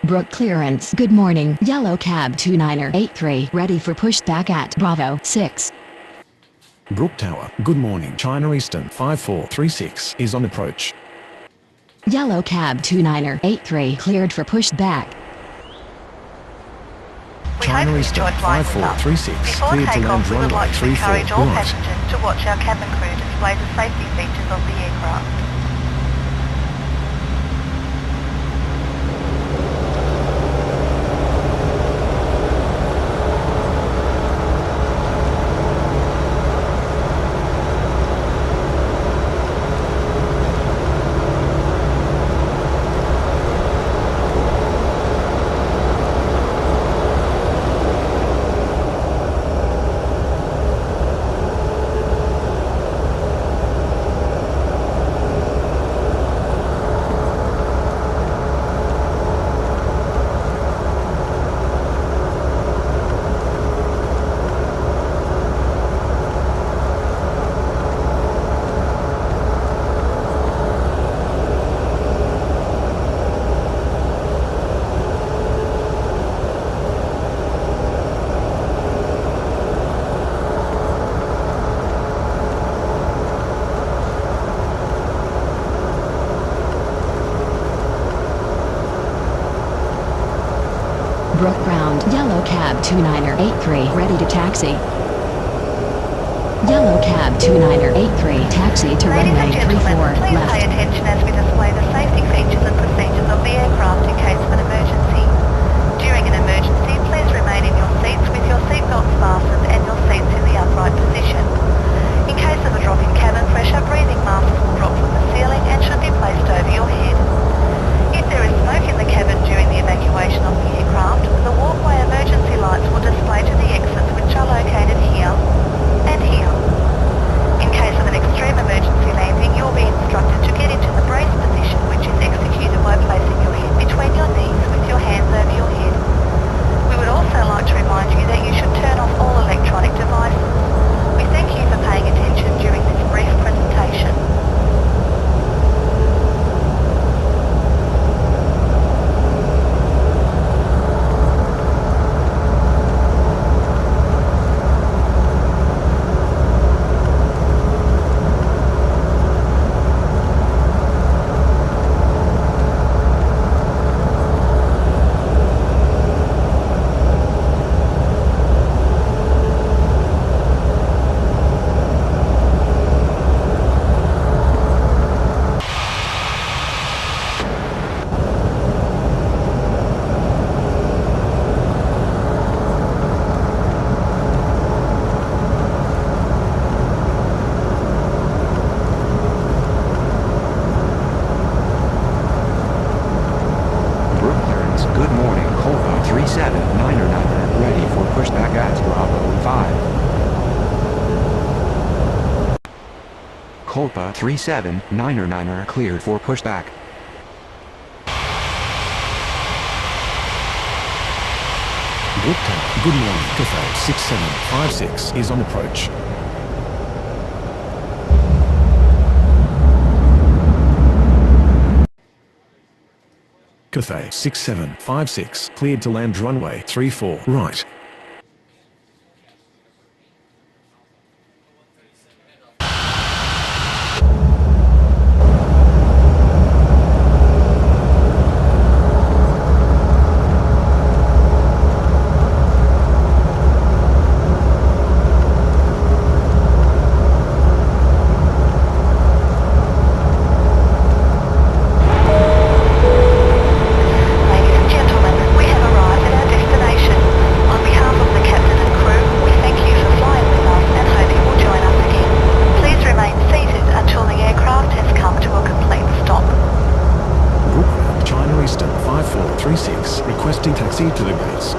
Brook clearance. Good morning. Yellow cab 29er83 ready for pushback at Bravo 6. Brook Tower. Good morning. China Eastern 5436 is on approach. Yellow cab 29er83 cleared for pushback. China Eastern 5436 cleared to land runway 34 encourage all right. passengers to watch our cabin crew display the safety features of the aircraft. Brook ground. Yellow cab 29er83 ready to taxi. Yellow cab 29er83 taxi to Ladies runway and 34 gentlemen, please left. pay attention as we display the safety features and procedures of the aircraft in case of an emergency. During an emergency, please remain in your seats with your seatbelts fastened and your seats in the upright position. In case of a drop in cabin pressure, breathing masks will drop from the ceiling and should be placed over your head. If there is smoke in the cabin during the evacuation of the aircraft, the walkway emergency lights will display to the exits, which are located here and here. In case of an extreme emergency landing, you'll be instructed to get into the brace position, which is executed by placing your head between your knees with your hands over your head. We would also like to remind you that you should turn off all electronic devices. We thank you for paying attention during this brief presentation. Good morning, Colpa 379er ready for pushback at Bravo 5. Colpa 379er cleared for pushback. Brook Tower. Good morning. Cathay 6756 is on approach. Cathay 6756 cleared to land runway 34 right. Requesting taxi to the gates.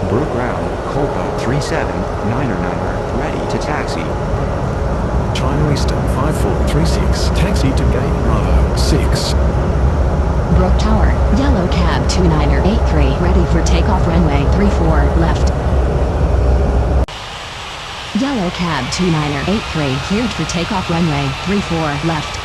Brook ground, Colpa 379er ready to taxi. China Eastern 5436 taxi to gate Bravo 6. Brook Tower. Yellow cab 2983 ready for takeoff runway 34 left. Yellow cab 2983 cleared for takeoff runway 34 left.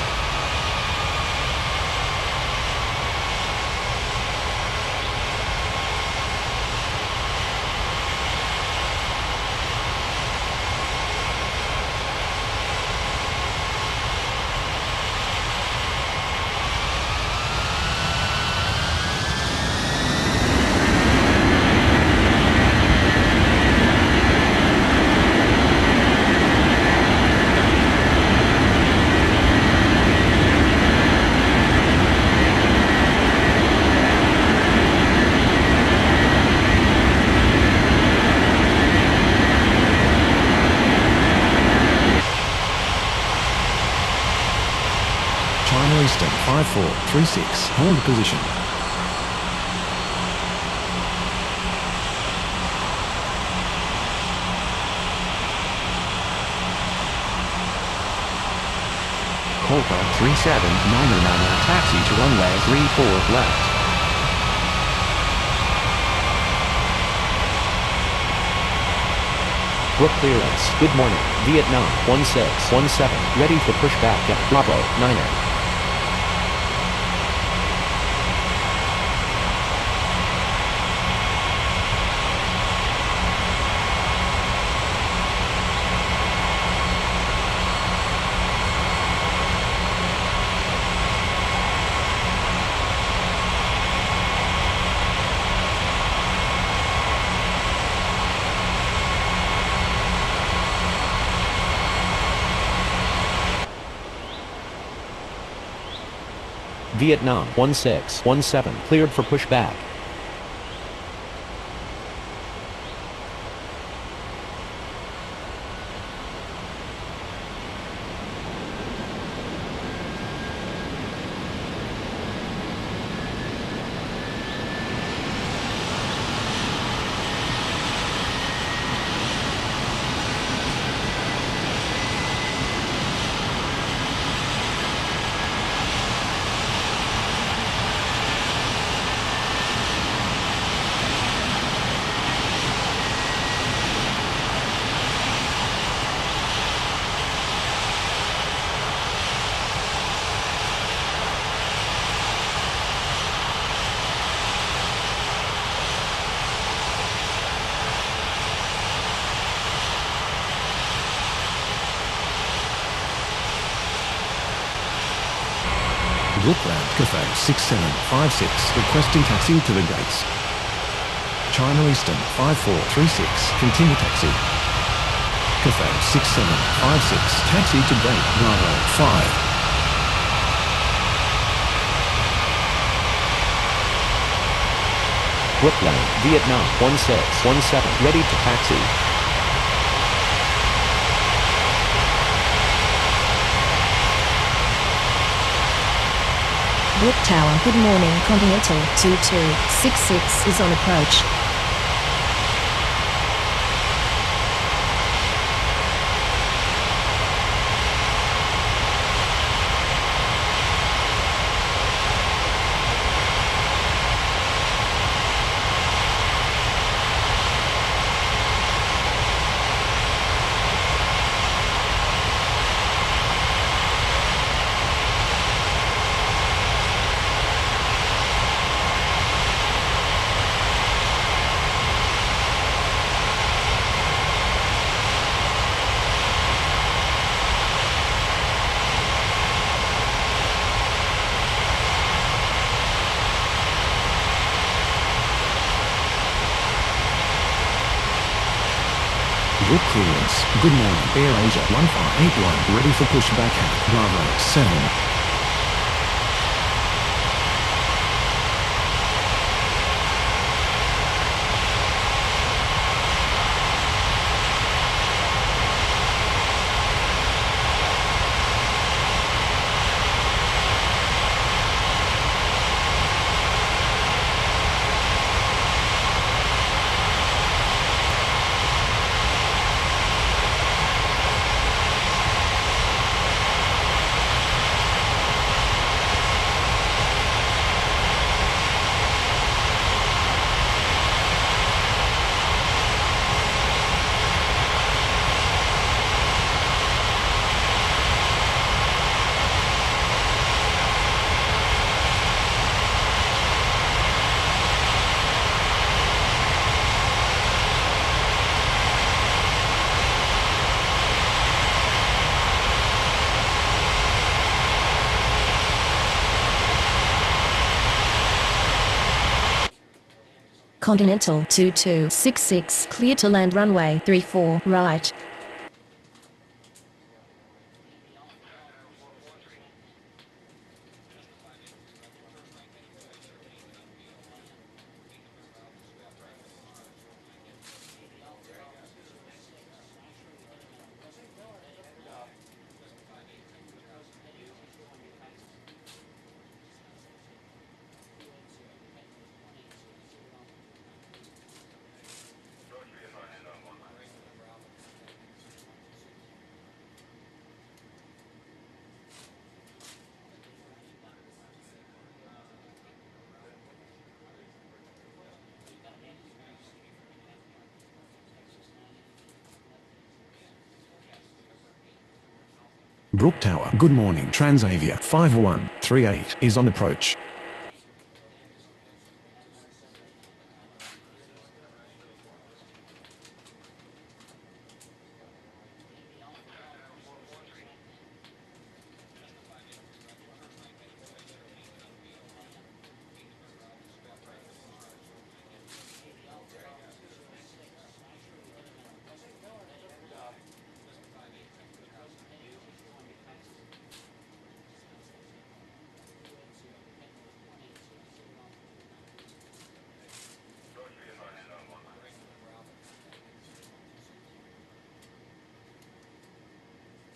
China Eastern 5436, hold position. Copa 3799, taxi to runway 34 left. Brook clearance. Good morning. Vietnam 1617. Ready for pushback at Bravo 9er. Vietnam 1617. Cleared for pushback. Brookland Cafe 6756, requesting taxi to the gates. China Eastern 5436, continue taxi. Cafe 6756, taxi to gate Bravo 5. Brookland, Vietnam 1617. Ready to taxi. Brook Tower, good morning. Continental 2266 is on approach. Brook clearance. Good morning. Air Asia 1581, ready for pushback at Bravo 7. Continental 2266, clear to land runway 34, right. Brook Tower, good morning. Transavia 5138 is on approach.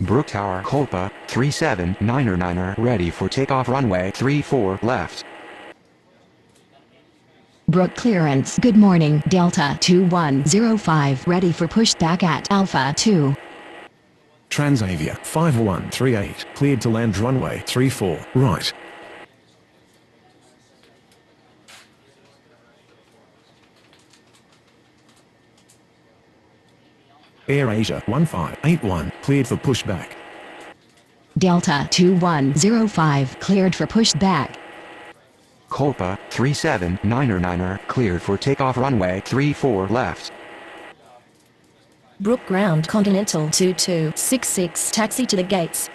Brook Tower Colpa 379er ready for takeoff runway 34 left. Brook clearance. Good morning. Delta 2105 ready for pushback at Alpha 2. Transavia 5138 cleared to land runway 34 right. AirAsia 1581 cleared for pushback. Delta 2105 cleared for pushback. Colpa 379er cleared for takeoff runway 34 left. Brook ground Continental 2266, taxi to the gates.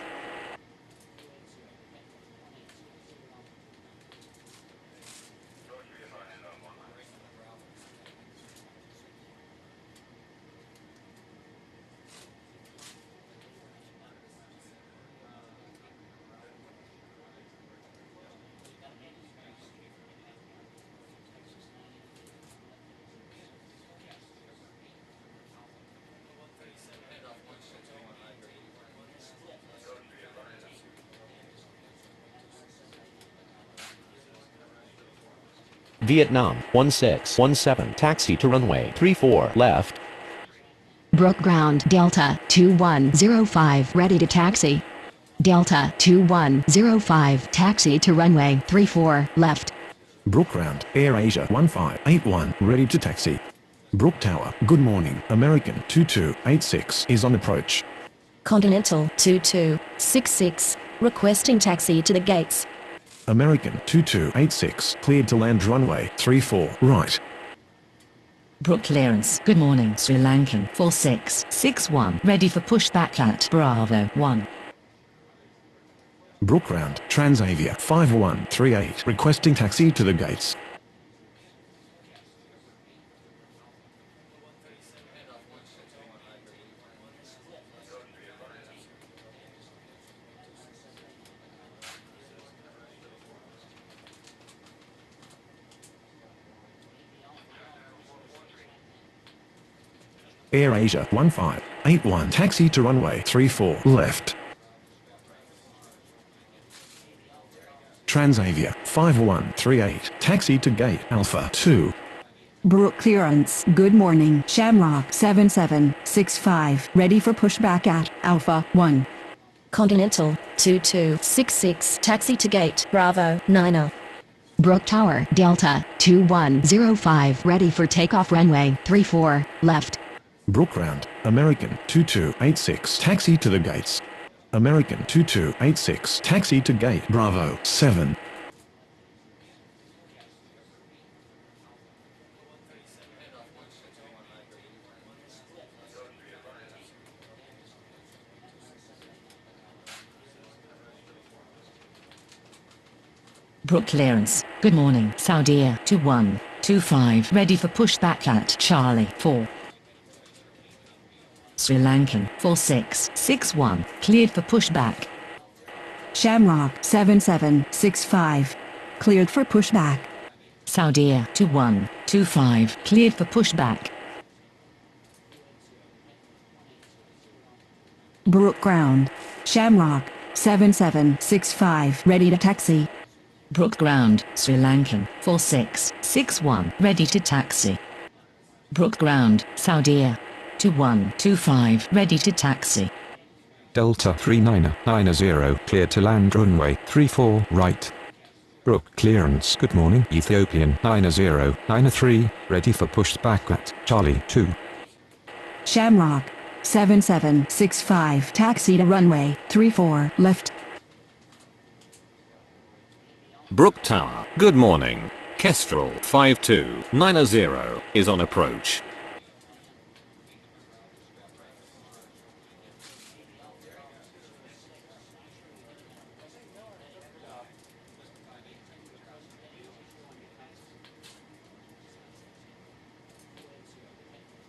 Vietnam 1617, taxi to runway 34 left. Brook ground. Delta 2105 ready to taxi. Delta 2105 taxi to runway 34 left. Brook ground. AirAsia 1581 ready to taxi. Brook Tower, good morning. American 2286 is on approach. Continental 2266, requesting taxi to the gates. American 2286 cleared to land runway 34 right. Brook clearance. Good morning. Sri Lankan 4661 ready for pushback at Bravo 1. Brook ground. Transavia 5138 requesting taxi to the gates. AirAsia 1581 taxi to runway 34 left. Transavia 5138 taxi to gate Alpha 2. Brook clearance. Good morning. Shamrock 7765 ready for pushback at Alpha 1. Continental 2266, taxi to gate Bravo 9er. Brook Tower. Delta 2105 ready for takeoff runway 34 left. Brook ground. American 2286 taxi to the gates. American 2286 taxi to gate Bravo 7. Brook clearance. Good morning. Saudi Air 21 25 ready for pushback at Charlie 4. Sri Lankan 4661 cleared for pushback. Shamrock 7765 cleared for pushback. Saudi 2125 cleared for pushback. Brook Ground Shamrock 7765 ready to taxi. Brook Ground, Sri Lankan 4661 ready to taxi. Brook Ground, Saudi 2125 ready to taxi. Delta 3990 clear to land runway 34 right. Brook clearance. Good morning. Ethiopian 9093 ready for pushback at Charlie 2. Shamrock 7765 taxi to runway 34 left. Brook Tower, good morning. Kestrel 5290 is on approach.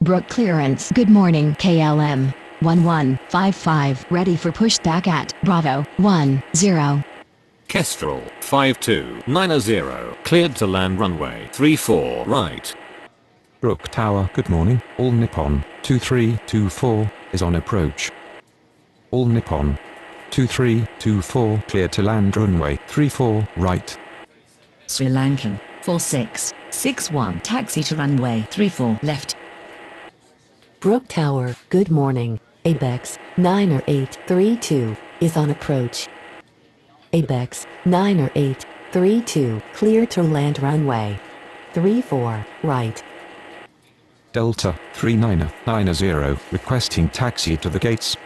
Brook clearance. Good morning. KLM 1155 ready for pushback at Bravo 10. Kestrel 5290 cleared to land runway 34 right. Brook Tower, good morning. All Nippon 2324 is on approach. All Nippon 2324 clear to land runway 34 right. Sri Lankan 4661 taxi to runway 34 left. Brook Tower, good morning. Abex 90832 is on approach. Abex 90832 clear to land runway 34 right. Delta 3990 requesting taxi to the gates.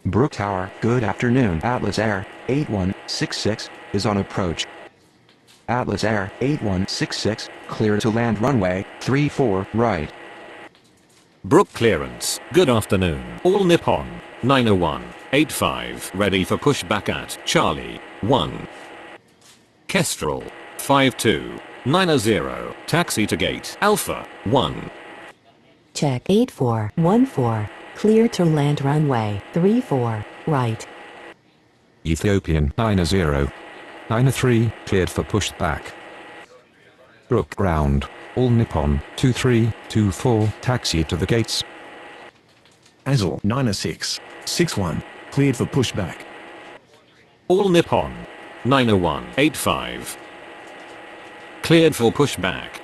Brook Tower, good afternoon. Atlas Air 8166 is on approach. Atlas Air 8166 clear to land runway 34 right. Brook clearance, good afternoon. All Nippon 90185 ready for pushback at Charlie 1. Kestrel 5290 taxi to gate Alpha 1. Check 8414 clear to land runway 34 right. Ethiopian 9093 cleared for pushback. Brook Ground, All Nippon 2324 taxi to the gates. Azul 9661 cleared for pushback. All Nippon 90185 cleared for pushback.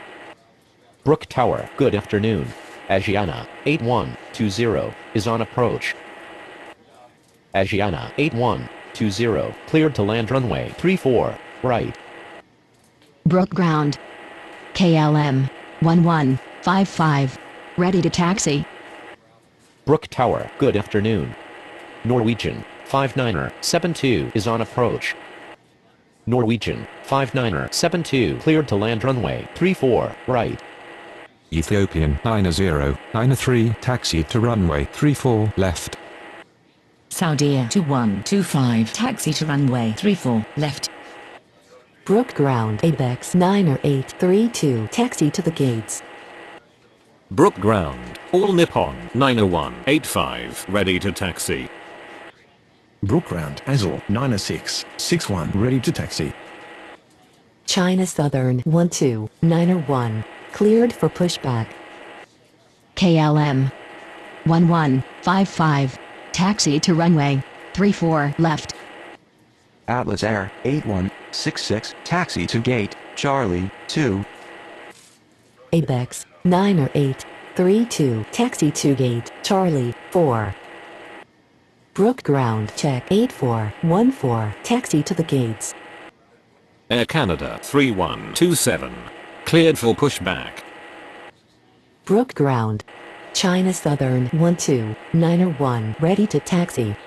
Brook Tower, good afternoon. Asiana 8120 is on approach. Asiana 8120 cleared to land runway 34 right. Brook Ground KLM 1155 ready to taxi. Brook Tower, good afternoon. Norwegian 5972 is on approach. Norwegian 5972 cleared to land runway 34 right. Ethiopian 9093 taxi to runway 34 left. Saudi 2125 taxi to runway 34 left. Brook Ground Abex 90832 taxi to the gates. Brook Ground, All Nippon 90185 ready to taxi. Brook Ground, Azul 9661 ready to taxi. China Southern 12901 cleared for pushback. KLM 1155 taxi to runway 34 left. Atlas Air 8166 taxi to gate Charlie 2. Abex 90832 taxi to gate Charlie 4. Brook Ground check 8414 taxi to the gates. Air Canada 3127 cleared for pushback. Brook Ground China Southern 12901 ready to taxi.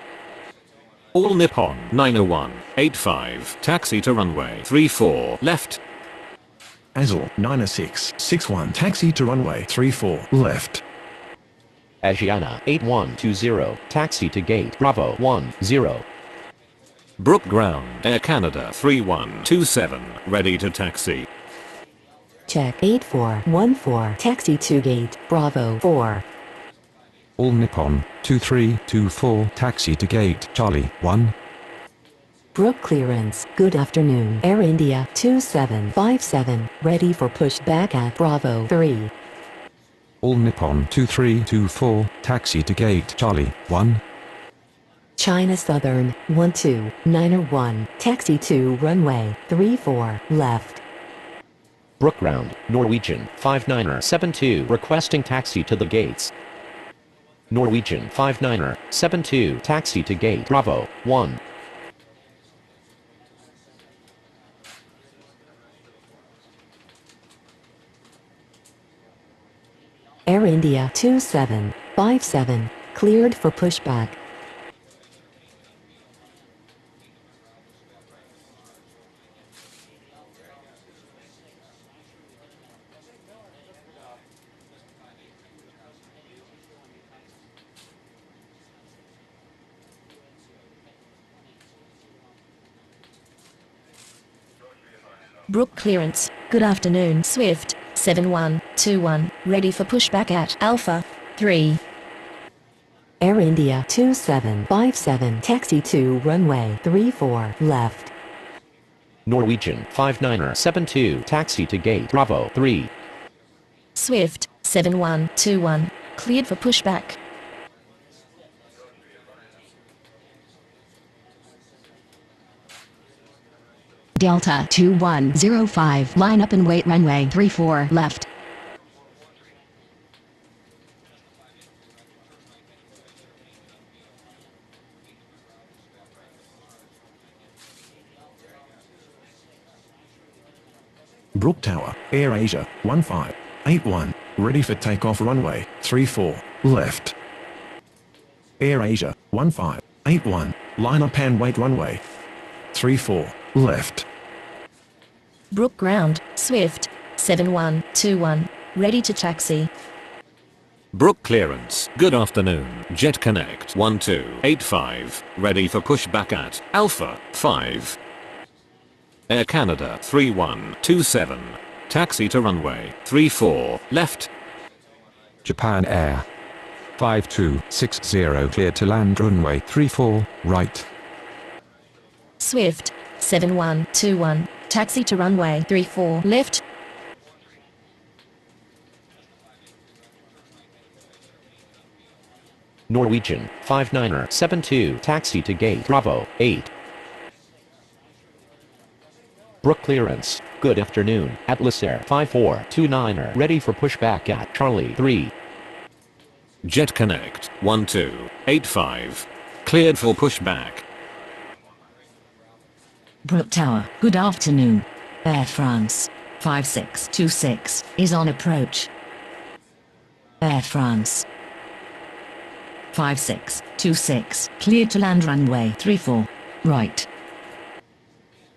All Nippon 90185 taxi to runway 34 left. Azul 9661 taxi to runway 34 left. Asiana 8120 taxi to gate Bravo 10. Brook Ground, Air Canada 3127 ready to taxi. check 8414, taxi to gate, Bravo 4. All Nippon 2324, taxi to gate Charlie 1. Brook clearance, good afternoon, Air India 2757, ready for pushback at Bravo 3. All Nippon 2324, taxi to gate Charlie 1. China Southern 12901, taxi to runway 34, left. Brook ground, Norwegian 5972, requesting taxi to the gates. Norwegian 5972, taxi to gate Bravo 1. Air India 2757, cleared for pushback. Brook clearance, good afternoon Swift, 7121, ready for pushback at Alpha 3. Air India 2757, taxi to runway 34, left. Norwegian 5972, taxi to gate Bravo 3. Swift, 7121, cleared for pushback. Delta 2105, line up and wait runway 34 left. Brook Tower, Air Asia 1581, ready for takeoff runway 34 left. Air Asia 1581, line up and wait runway 34 left. Brook ground, Swift, 7121, ready to taxi. Brook clearance, good afternoon, Jet Connect 1285, ready for pushback at Alpha 5. Air Canada 3127, taxi to runway 34, left. Japan Air 5260, clear to land runway 34, right. Swift, 7121, taxi to runway 34 left. Norwegian 5972, taxi to gate Bravo 8. Brook clearance, good afternoon, Atlas Air 5429, ready for pushback at Charlie 3. Jet Connect 1285, cleared for pushback. Brook Tower, good afternoon. Air France 5626 is on approach. Air France 5626, cleared to land runway 34, right.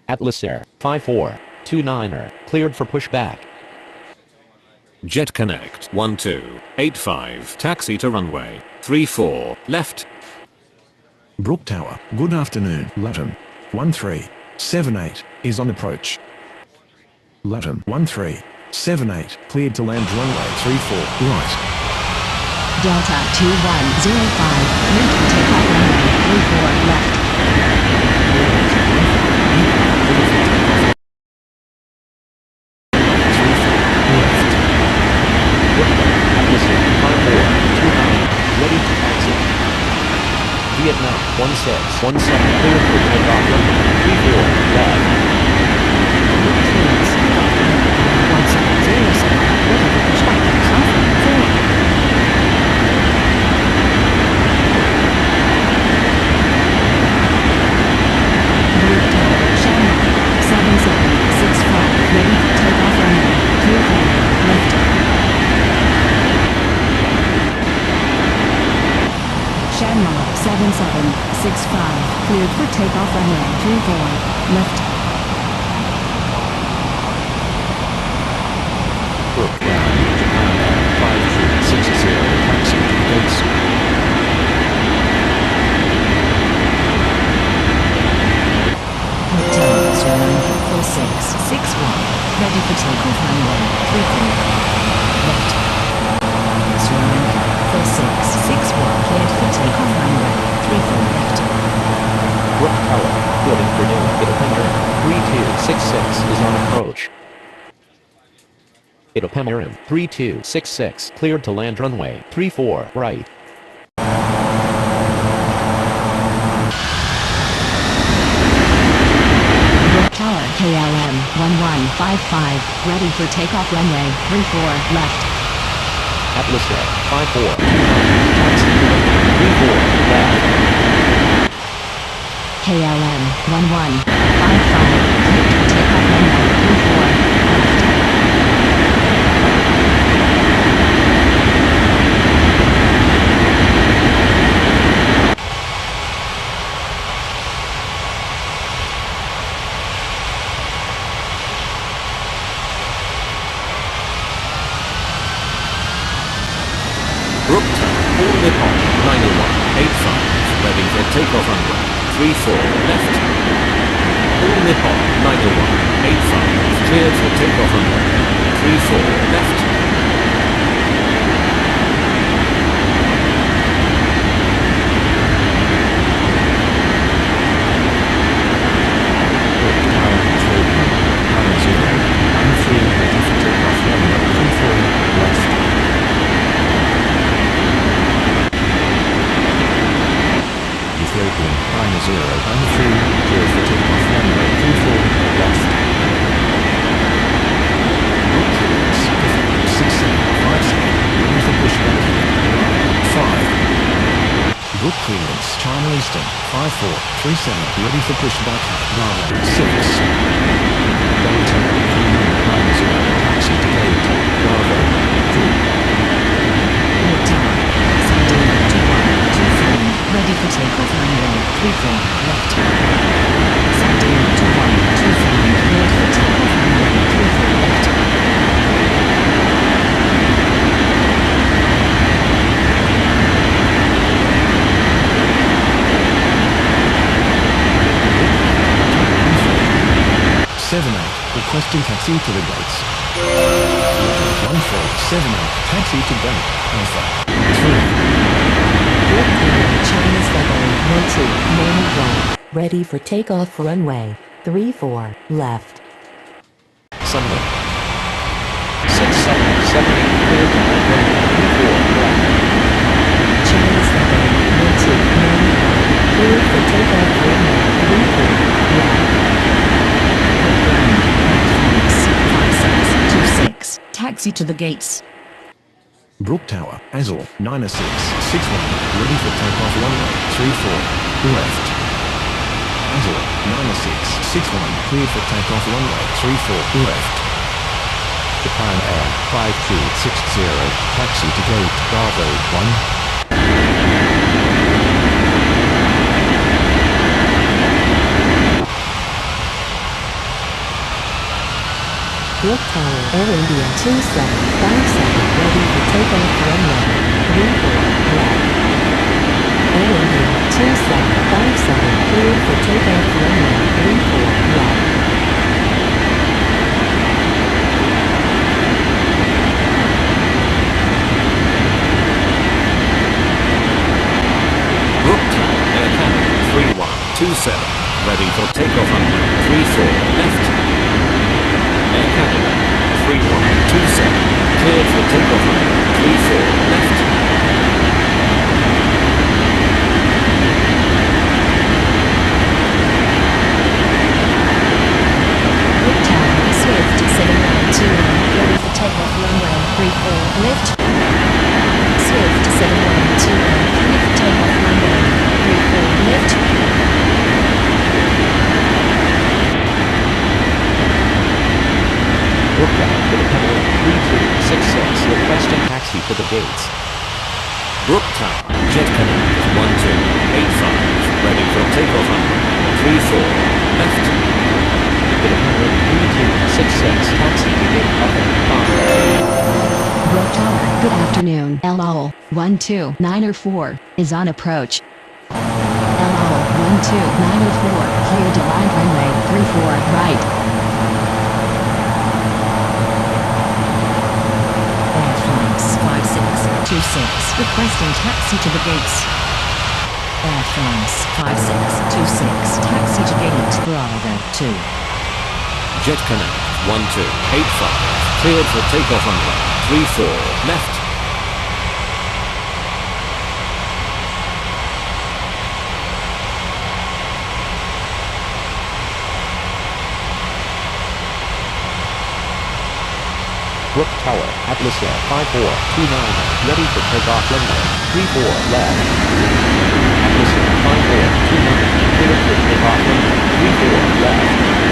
Atlas Air 5429, cleared for pushback. Jet Connect 1285, taxi to runway 34, left. Brook Tower, good afternoon, Latam 1378 is on approach. Latam 1378, cleared to land runway 34 right. Delta 2105, cleared to take off runway 34 left. Ready to taxi. Vietnam 1617, cleared for takeoff runway 34 left. Clearance, 1707, ready for pushback at Alpha 4. Brook Tower, Shamrock, 7765, ready for takeoff runway 34 left. Shamrock 7765, cleared for takeoff runway 34, left. Brook ground, Japan Air 5360, taxi to the gates. Brook Tower, 4661, ready for takeoff runway is on approach. Aravind 3266 cleared to land runway 34 right. Tower KLM 1155, ready for takeoff runway 34 left. Atlas Air 54, taxi to the 34 left. KLM 1155, cleared for takeoff runway 34 left. Nippon 90185, ready for takeoff runway 34 left. All Nippon 90185, cleared for takeoff runway 34 left. Ethiopian 9093, clear for takeoff runway 34 left. Brook clearance 6757, ready for pushback. 5. Brook clearance China Eastern 5437, ready for pushback. Bravo 6. Delta 3990, taxi to gate Bravo 2. Port Tower, Sunday 2123, ready for takeoff runway 34 left. Sunday 2123, ready for takeoff runway 34 left. Requesting taxi to the gates. 1478, taxi to gate. Alpha 3. Chinese level 12, normal right, ready for takeoff runway 34 left. Sunday 6778 clear to land runway 34 left. Chinese level 12, normal right, clear for takeoff runway 34 left. Taxi to the gates. Brook Tower, Azul 9661, ready for takeoff runway 34 left. Azul 9661, cleared for takeoff runway 34 left. Japan Air 5260, taxi to gate Bravo 1. Brook Tower, Air India 2757, ready for takeoff runway 34 left. Air India 2757, cleared for takeoff runway 34 left. Brook Tower, Air Canada 3127, ready for takeoff runway 34 left. Air Canada 3127, cleared for takeoff runway 34 left. Brook Tower, Swift 7121, ready for takeoff runway 34 left. Swift 7121, cleared for takeoff runway 34 left. Brookbound to the Pebble 3266, requesting taxi to the gates. Brook Tower, Jet Connect 1285, ready for takeoff runway 34 left. To the Pebble 3266, taxi to gate Upper 5. Brook Tower, good afternoon. El Owl 12904 is on approach. El Owl 12904, cleared to land runway 34 right. Air France 5626, requesting taxi to the gates. Air France 5626, taxi to gate Bravo 2. Jet Canal 1285, cleared for takeoff runway 34 left. Brook Tower, Atlas Air 5429, ready for takeoff runway 34 left. Atlas Air 5429, cleared for takeoff runway 34 left.